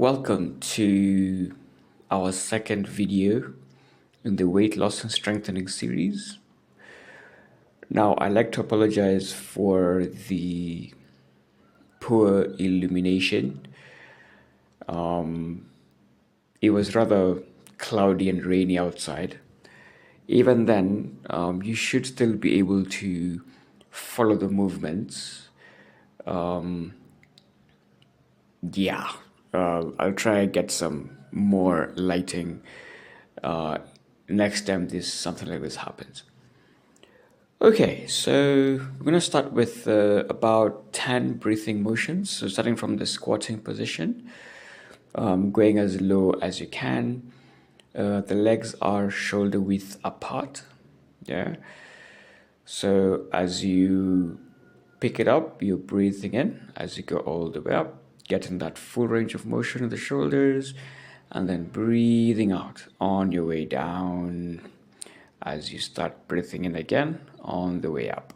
Welcome to our second video in the weight loss and strengthening series. Now, I'd like to apologize for the poor illumination. It was rather cloudy and rainy outside. Even then, you should still be able to follow the movements. Yeah, I'll try and get some more lighting next time something like this happens. Okay, so we're going to start with about 10 breathing motions. So starting from the squatting position, going as low as you can. The legs are shoulder width apart. Yeah. So as you pick it up, you're breathing in as you go all the way up, getting that full range of motion in the shoulders, and then breathing out on your way down as you start breathing in again on the way up.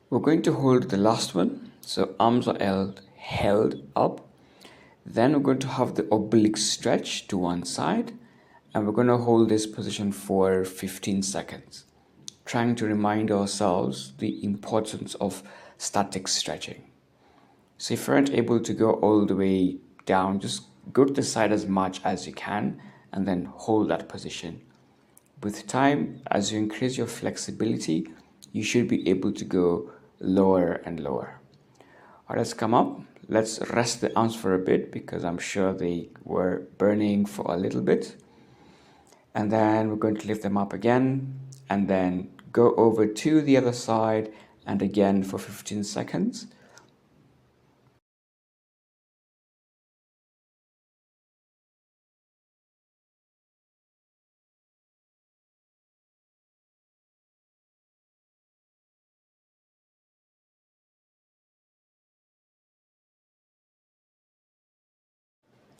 We're going to hold the last one. So arms are held up. Then we're going to have the oblique stretch to one side. And we're going to hold this position for 15 seconds, trying to remind ourselves the importance of static stretching. So if you aren't able to go all the way down, just go to the side as much as you can and then hold that position. With time, as you increase your flexibility, you should be able to go lower and lower. All right, let's come up. Let's rest the arms for a bit because I'm sure they were burning for a little bit. And then we're going to lift them up again and then go over to the other side and again for 15 seconds.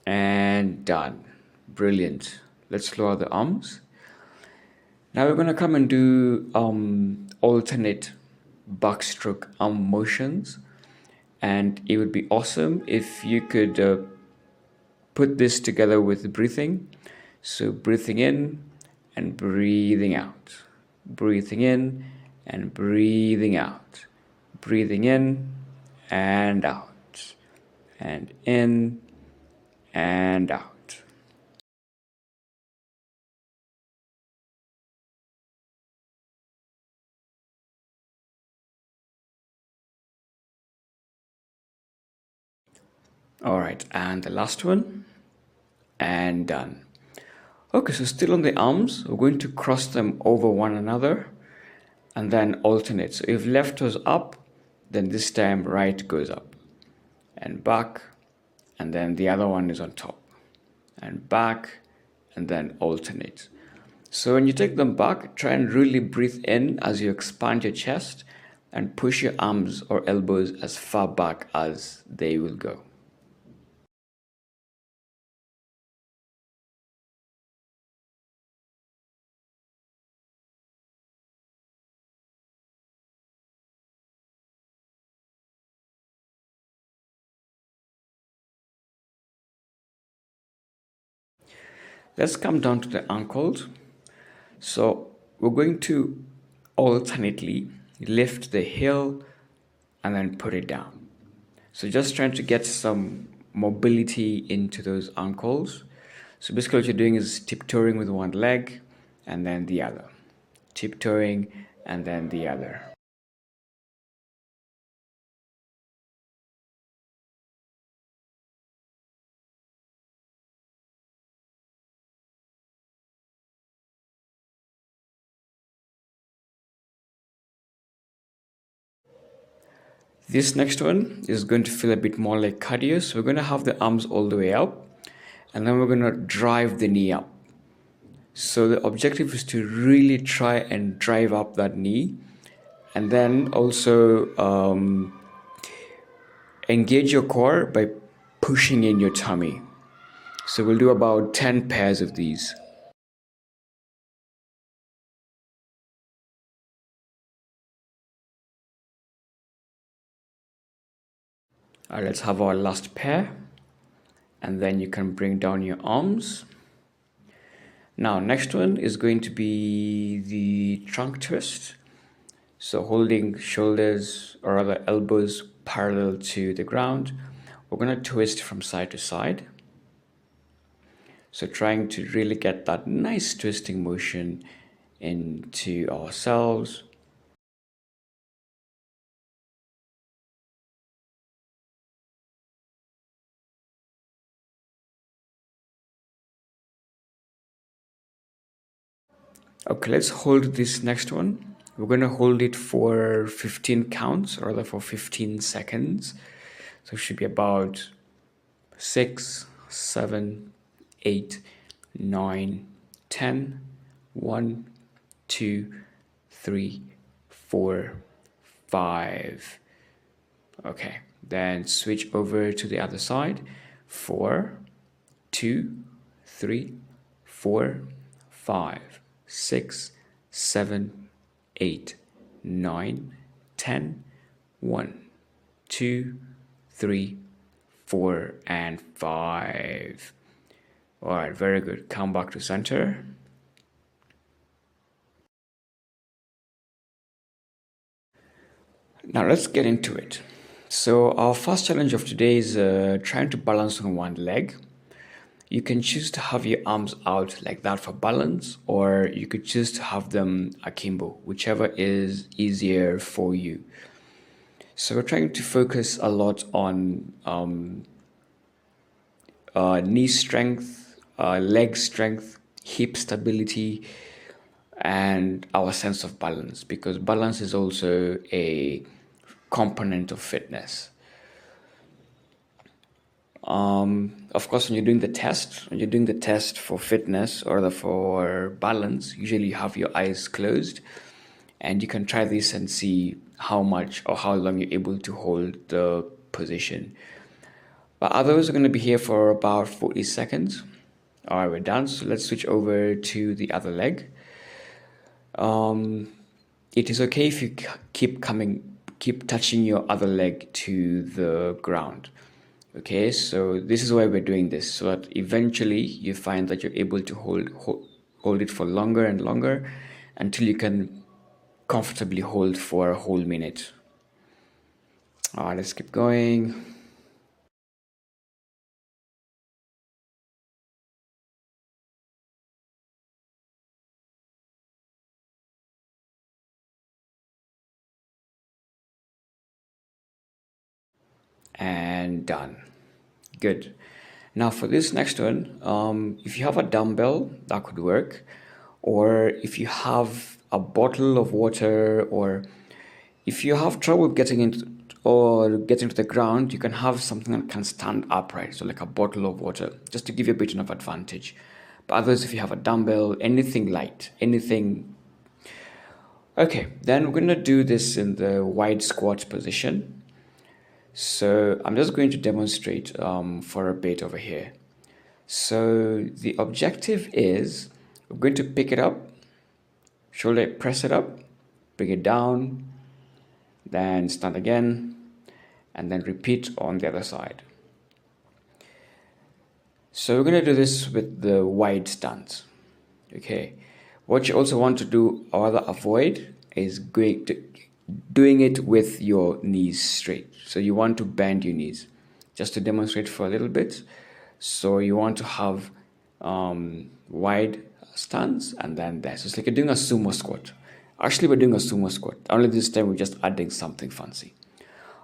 And done. Brilliant. Let's lower the arms. Now we're going to come and do alternate backstroke arm motions. And it would be awesome if you could put this together with breathing. So breathing in and breathing out. Breathing in and breathing out. Breathing in and out. And in and out. All right, and the last one, and done. Okay, so still on the arms, we're going to cross them over one another and then alternate. So if left goes up, then this time right goes up and back, and then the other one is on top and back, and then alternate. So when you take them back, try and really breathe in as you expand your chest and push your arms or elbows as far back as they will go. Let's come down to the ankles. So we're going to alternately lift the heel and then put it down. So just trying to get some mobility into those ankles. So basically what you're doing is tiptoeing with one leg and then the other. Tiptoeing and then the other. This next one is going to feel a bit more like cardio. So we're going to have the arms all the way up and then we're going to drive the knee up. So the objective is to really try and drive up that knee, and then also engage your core by pushing in your tummy. So we'll do about 10 pairs of these. All right, let's have our last pair, and then you can bring down your arms. Now, next one is going to be the trunk twist. So holding shoulders or rather elbows parallel to the ground, we're going to twist from side to side. So trying to really get that nice twisting motion into ourselves. Okay, let's hold this next one. We're going to hold it for 15 counts, or rather for 15 seconds. So it should be about 6, 7, 8, 9, 10, 1, 2, 3, 4, 5. Okay, then switch over to the other side. 4, 2, 3, 4, 5, 6, 7, 8, 9, 10, 1, 2, 3, 4, and 5. All right, very good. Come back to center. Now let's get into it. So our first challenge of today is trying to balance on one leg. You can choose to have your arms out like that for balance, or you could choose to have them akimbo, whichever is easier for you. So we're trying to focus a lot on knee strength, leg strength, hip stability, and our sense of balance, because balance is also a component of fitness. Of course, when you're doing the test for fitness or for balance, usually you have your eyes closed, and you can try this and see how much or how long you're able to hold the position. But others are going to be here for about 40 seconds. All right, we're done. So let's switch over to the other leg. It is okay if you keep touching your other leg to the ground. Okay, so this is why we're doing this, so that eventually you find that you're able to hold it for longer and longer until you can comfortably hold for a whole minute. All right, let's keep going. And done. Good. Now for this next one, if you have a dumbbell, that could work. Or if you have a bottle of water, or if you have trouble getting to the ground, you can have something that can stand upright, so like a bottle of water, just to give you a bit of advantage. But others, if you have a dumbbell, anything light, anything. Okay, then we're gonna do this in the wide squat position. So I'm just going to demonstrate for a bit over here. So the objective is we're going to pick it up, shoulder, press it up, bring it down, then stand again, and then repeat on the other side. So we're going to do this with the wide stance. Okay. What you also want to do or rather avoid is doing it with your knees straight. So you want to bend your knees. Just to demonstrate for a little bit. So you want to have wide stance and then there. So it's like you're doing a sumo squat. Actually, we're doing a sumo squat. Only this time we're just adding something fancy.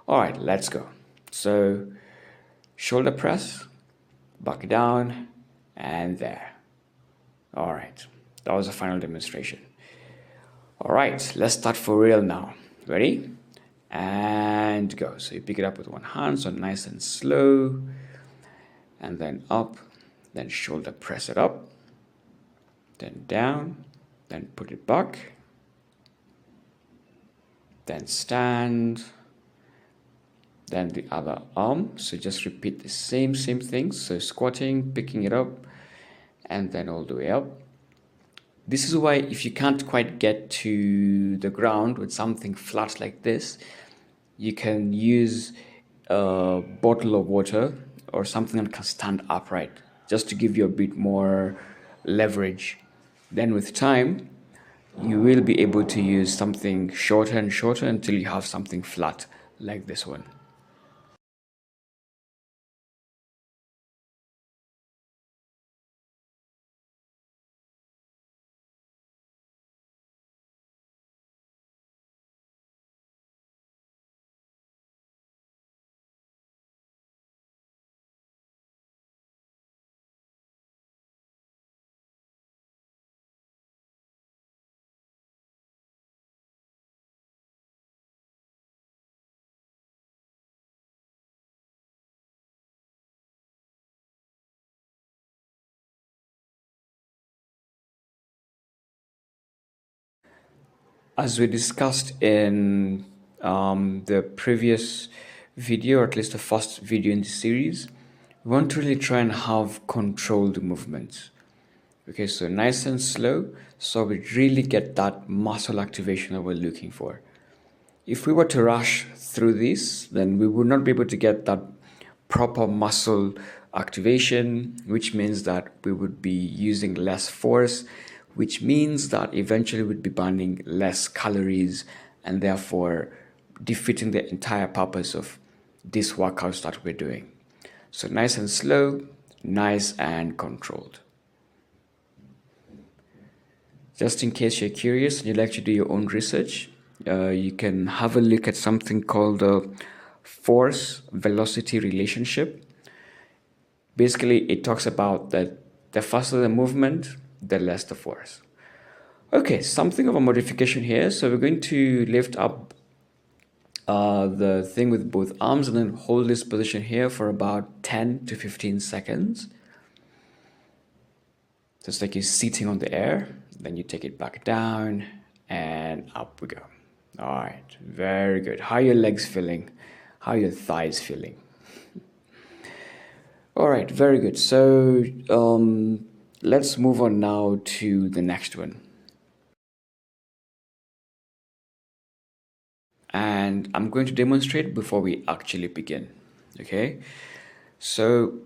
All right, let's go. So shoulder press, back down, and there. All right, that was the final demonstration. All right, let's start for real now. Ready? And go. So you pick it up with one hand, so nice and slow, and then up, then shoulder press it up, then down, then put it back, then stand, then the other arm. So just repeat the same thing. So squatting, picking it up, and then all the way up. This is why if you can't quite get to the ground with something flat like this, you can use a bottle of water or something that can stand upright just to give you a bit more leverage. Then with time, you will be able to use something shorter and shorter until you have something flat like this one. As we discussed in the previous video, or at least the first video in the series, we want to really try and have controlled movements. Okay, so nice and slow, so we really get that muscle activation that we're looking for. If we were to rush through this, then we would not be able to get that proper muscle activation, which means that we would be using less force, which means that eventually we'd be burning less calories and therefore defeating the entire purpose of these workouts that we're doing. So nice and slow, nice and controlled. Just in case you're curious and you'd like to do your own research, you can have a look at something called the force velocity relationship. Basically, it talks about that the faster the movement, the less the force. Okay, something of a modification here. So we're going to lift up the thing with both arms and then hold this position here for about 10 to 15 seconds. So it's like you're sitting on the air, then you take it back down and up we go. All right, very good. How are your legs feeling? How are your thighs feeling? All right, very good. So let's move on now to the next one. And I'm going to demonstrate before we actually begin. Okay, so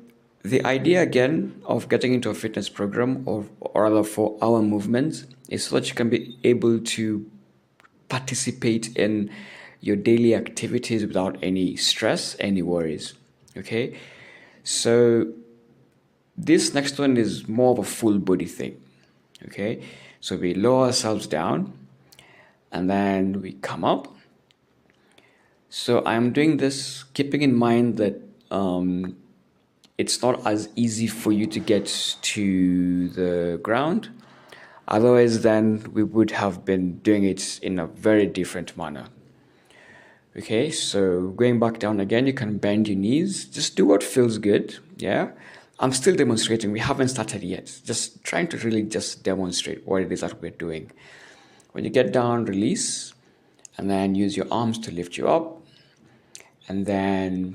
the idea again of getting into a fitness program or rather for our movements is so that you can be able to participate in your daily activities without any stress, any worries. Okay, so this next one is more of a full body thing. Okay, so we lower ourselves down and then we come up. So I'm doing this keeping in mind that it's not as easy for you to get to the ground. Otherwise, then we would have been doing it in a very different manner. Okay, so going back down again, you can bend your knees. Just do what feels good. Yeah, I'm still demonstrating. We haven't started yet. Just trying to really just demonstrate what it is that we're doing. When you get down, release, and then use your arms to lift you up. And then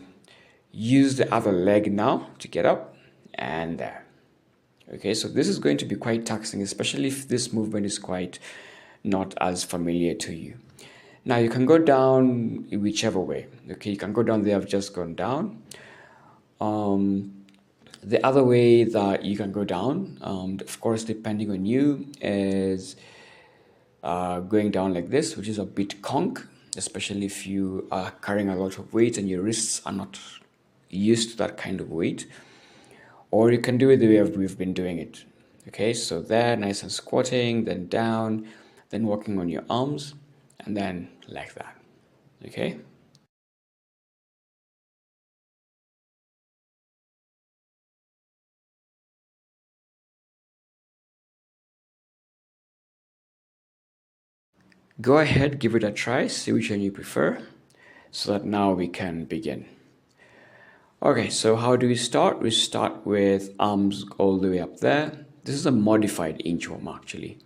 use the other leg now to get up and there. Okay, so this is going to be quite taxing, especially if this movement is quite not as familiar to you. Now you can go down whichever way. Okay, you can go down there. I've just gone down. The other way that you can go down, of course, depending on you, is going down like this, which is a bit conk, especially if you are carrying a lot of weight and your wrists are not used to that kind of weight. Or you can do it the way we've been doing it. Okay, so there, nice and squatting, then down, then working on your arms, and then like that. Okay. Go ahead, give it a try, see which one you prefer, so that now we can begin. Okay, so how do we start? We start with arms all the way up there, This is a modified inchworm actually.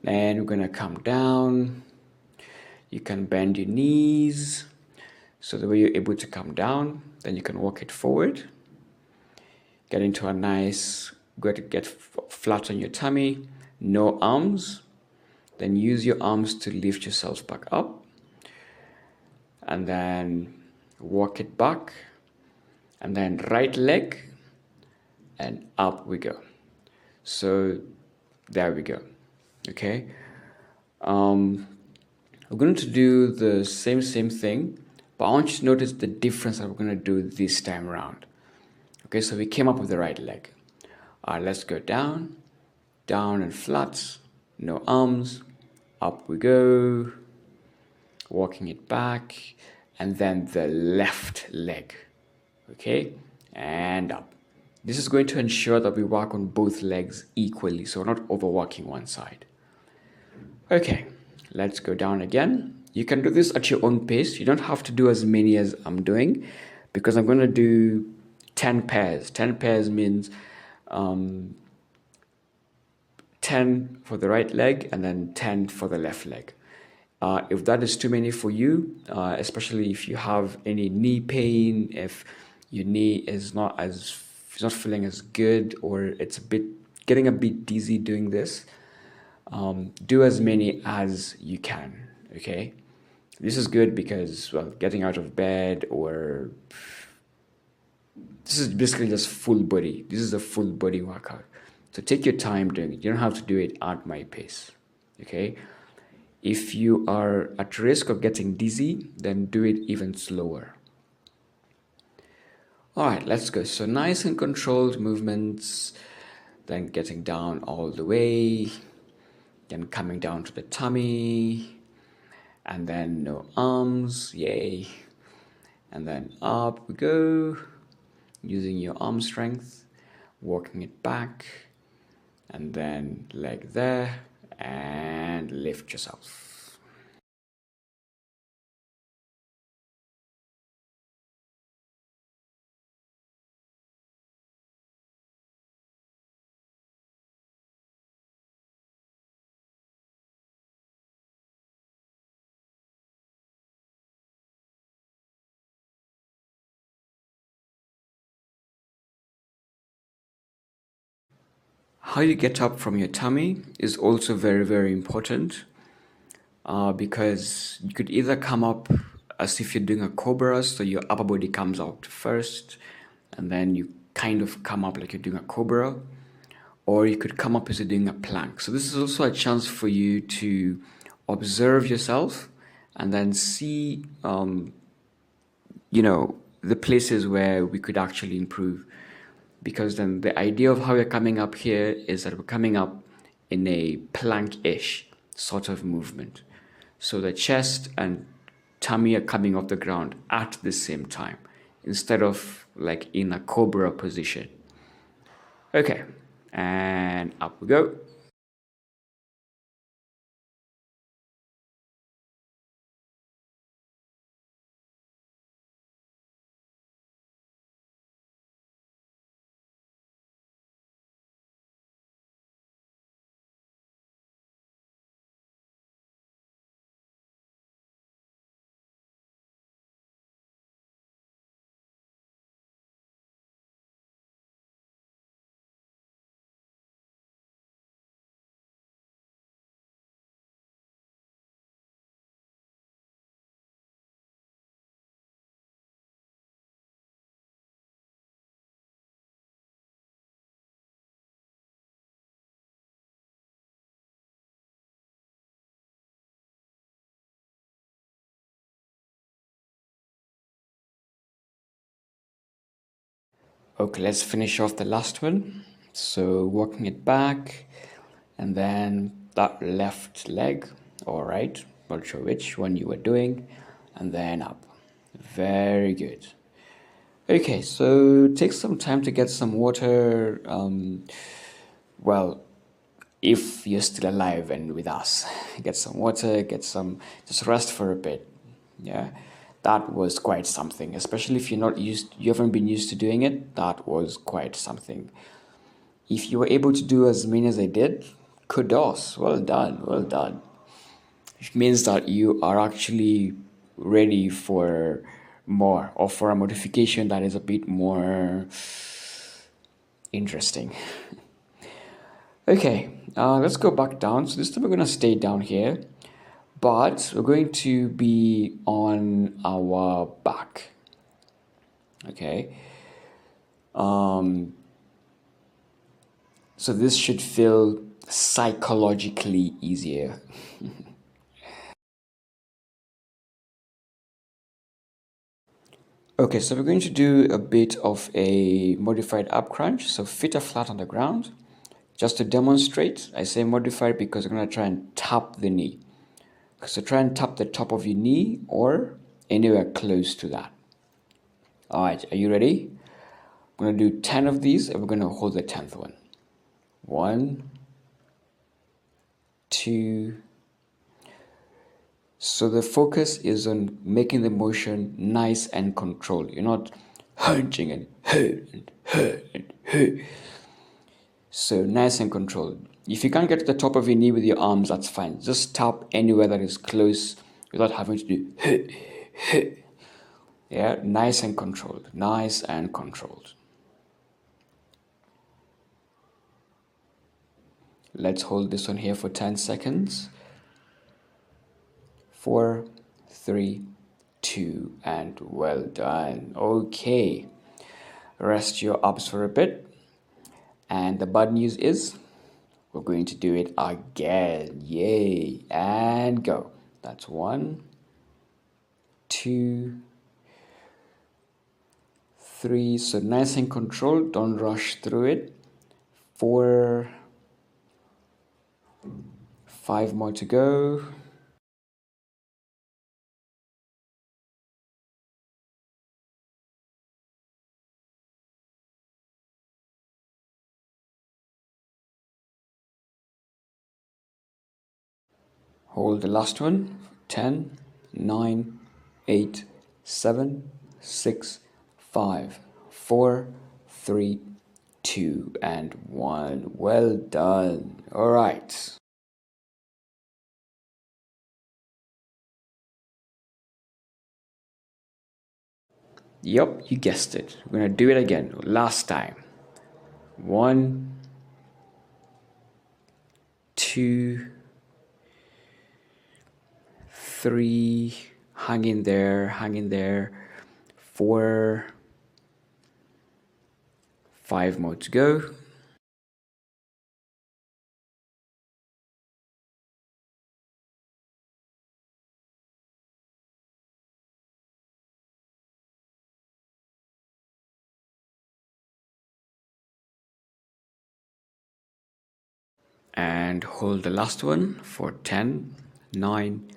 Then we're gonna come down. You can bend your knees so the way you're able to come down. Then you can walk it forward. Get into a nice, get flat on your tummy. No arms. Then use your arms to lift yourself back up. And then walk it back. And then right leg. And up we go. So there we go. Okay. We're going to do the same thing, but I want you to notice the difference that we're going to do this time around. Okay, so we came up with the right leg. All right, let's go down, down and flat, no arms, up we go, walking it back, and then the left leg. Okay, and up. This is going to ensure that we work on both legs equally, so we're not overworking one side. Okay, let's go down again. You can do this at your own pace. You don't have to do as many as I'm doing because I'm going to do 10 pairs. 10 pairs means 10 for the right leg and then 10 for the left leg. If that is too many for you, especially if you have any knee pain, if your knee is not feeling as good, or it's getting a bit dizzy doing this, do as many as you can. Okay, this is good because, well, getting out of bed, or this is basically just full body. This is a full body workout, so take your time doing it. You don't have to do it at my pace. Okay, if you are at risk of getting dizzy, then do it even slower. All right, let's go. So nice and controlled movements, then getting down all the way, then coming down to the tummy, and then no arms, yay. And then up we go, using your arm strength, walking it back, and then leg there, and lift yourself. How you get up from your tummy is also very, very important, because you could either come up as if you're doing a cobra, so your upper body comes out first, and then you kind of come up like you're doing a cobra, or you could come up as you're doing a plank. So this is also a chance for you to observe yourself and then see, the places where we could actually improve. Because then the idea of how we're coming up here is that we're coming up in a plank-ish sort of movement. So the chest and tummy are coming off the ground at the same time, instead of like in a cobra position. Okay, and up we go. Okay, let's finish off the last one. So walking it back, and then that left leg, or right, not sure which one you were doing, and then up. Very good. Okay, so take some time to get some water. Well, if you're still alive and with us, get some water, just rest for a bit. Yeah, that was quite something, especially if you haven't been used to doing it. That was quite something. If you were able to do as many as I did, kudos, well done, well done. It means that you are actually ready for more or for a modification that is a bit more interesting. Okay, let's go back down. So this time we're going to stay down here, but we're going to be on our back. Okay. So this should feel psychologically easier. Okay, so we're going to do a bit of a modified up crunch. So feet are flat on the ground. Just to demonstrate, I say modified because we're going to try and tap the knee. So try and tap the top of your knee or anywhere close to that. All right, are you ready? I'm going to do 10 of these and we're going to hold the 10th one. 1, 2. So the focus is on making the motion nice and controlled. You're not hunching and so nice and controlled. If you can't get to the top of your knee with your arms, that's fine. Just tap anywhere that is close without having to do. Yeah, nice and controlled. Nice and controlled. Let's hold this one here for 10 seconds. 4, 3, 2, and well done. Okay. Rest your abs for a bit. And the bad news is we're going to do it again. Yay. And go. That's 1, 2, 3. So nice and controlled. Don't rush through it. 4, 5 more to go. Hold the last one. 10, 9, 8, 7, 6, 5, 4, 3, 2, and 1. Well done. All right. Yup, you guessed it. We're going to do it again. Last time. 1, 2, 3. Hang in there, hang in there. 4, 5 more to go. And hold the last one for 10, 9,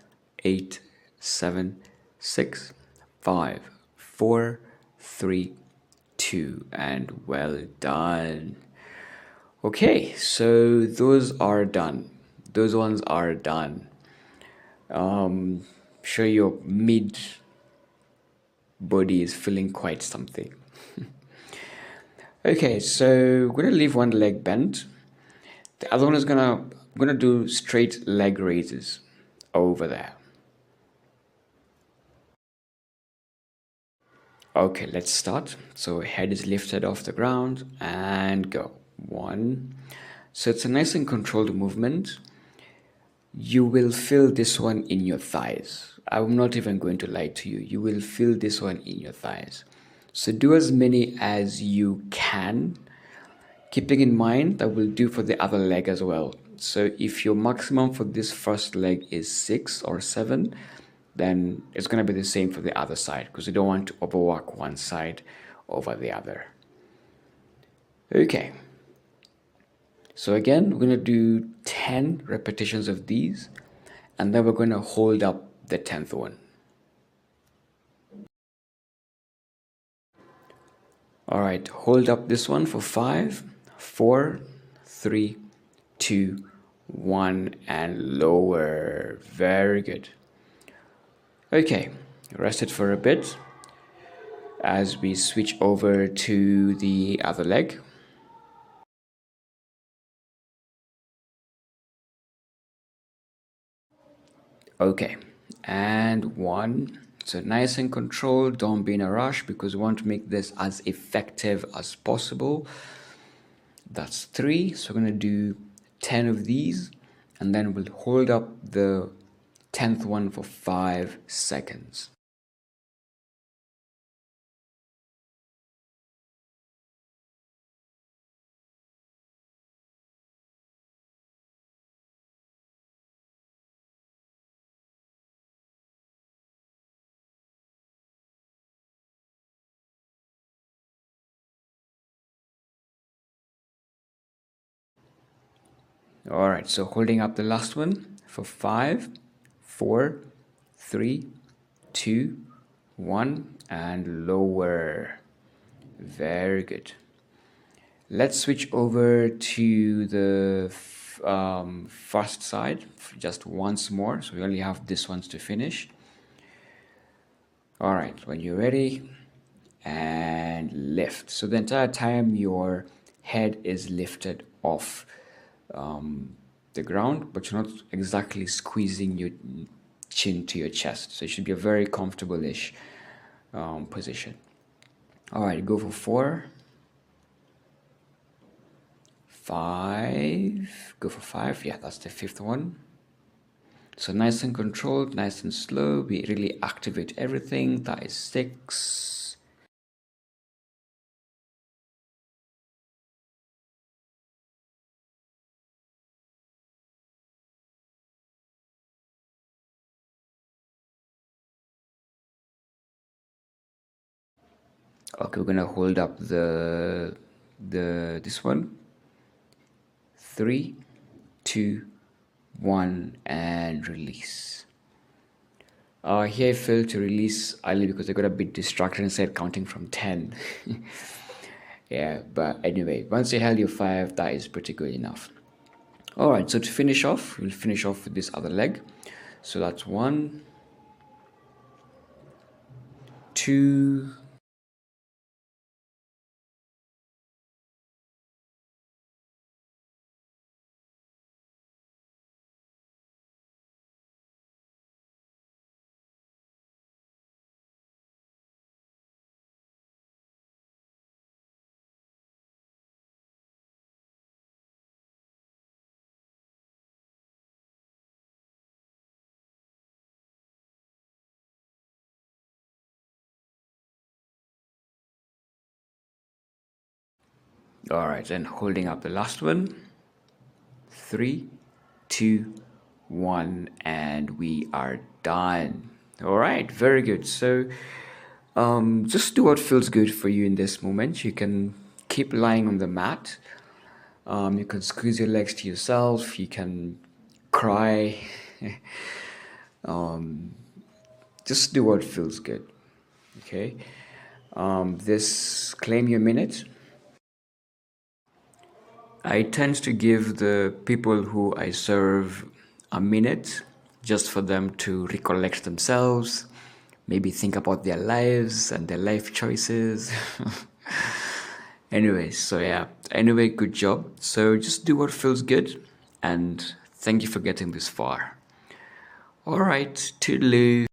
8, 7, 6, 5, 4, 3, 2, and well done. Okay, so those are done. Those ones are done. Sure your mid body is feeling quite something. Okay, so we're gonna leave one leg bent. The other one is I'm gonna do straight leg raises over there. Okay, let's start. So head is lifted off the ground and go. 1. So it's a nice and controlled movement. You will feel this one in your thighs. I'm not even going to lie to you. You will feel this one in your thighs. So do as many as you can, keeping in mind that we'll do for the other leg as well. So if your maximum for this first leg is 6 or 7, then it's going to be the same for the other side because you don't want to overwork one side over the other. Okay. So again, we're going to do 10 repetitions of these and then we're going to hold up the 10th one. All right, hold up this one for 5, 4, 3, 2, 1, and lower. Very good. Okay, rest it for a bit as we switch over to the other leg. Okay, and one. So nice and controlled, don't be in a rush because we want to make this as effective as possible. That's three. So we're going to do 10 of these and then we'll hold up the 10th one for 5 seconds. All right, so holding up the last one for 5, 4, 3, 2, 1, and lower. Very good. Let's switch over to the first side just once more. So we only have this ones to finish. All right, when you're ready, and lift. So the entire time your head is lifted off the ground, but you're not exactly squeezing your chin to your chest. So it should be a very comfortable-ish position. All right, go for 4, 5. Go for 5. Yeah, that's the fifth one. So nice and controlled, nice and slow. We really activate everything. That is 6. Okay, we're gonna hold up the this one. 3, 2, 1, and release. Here I failed to release early because I got a bit distracted and started counting from 10. Yeah, but anyway, once you held your 5, that is pretty good enough. All right, so to finish off, we'll finish off with this other leg. So that's 1, 2, all right, and holding up the last one. 3, 2, 1, and we are done. All right, very good. So just do what feels good for you in this moment. You can keep lying on the mat. You can squeeze your legs to yourself. You can cry. Just do what feels good. Okay. This claim your minute. I tend to give the people who I serve a minute just for them to recollect themselves, maybe think about their lives and their life choices. Anyway, so yeah, anyway, good job. So just do what feels good, and thank you for getting this far. All right, toodaloo.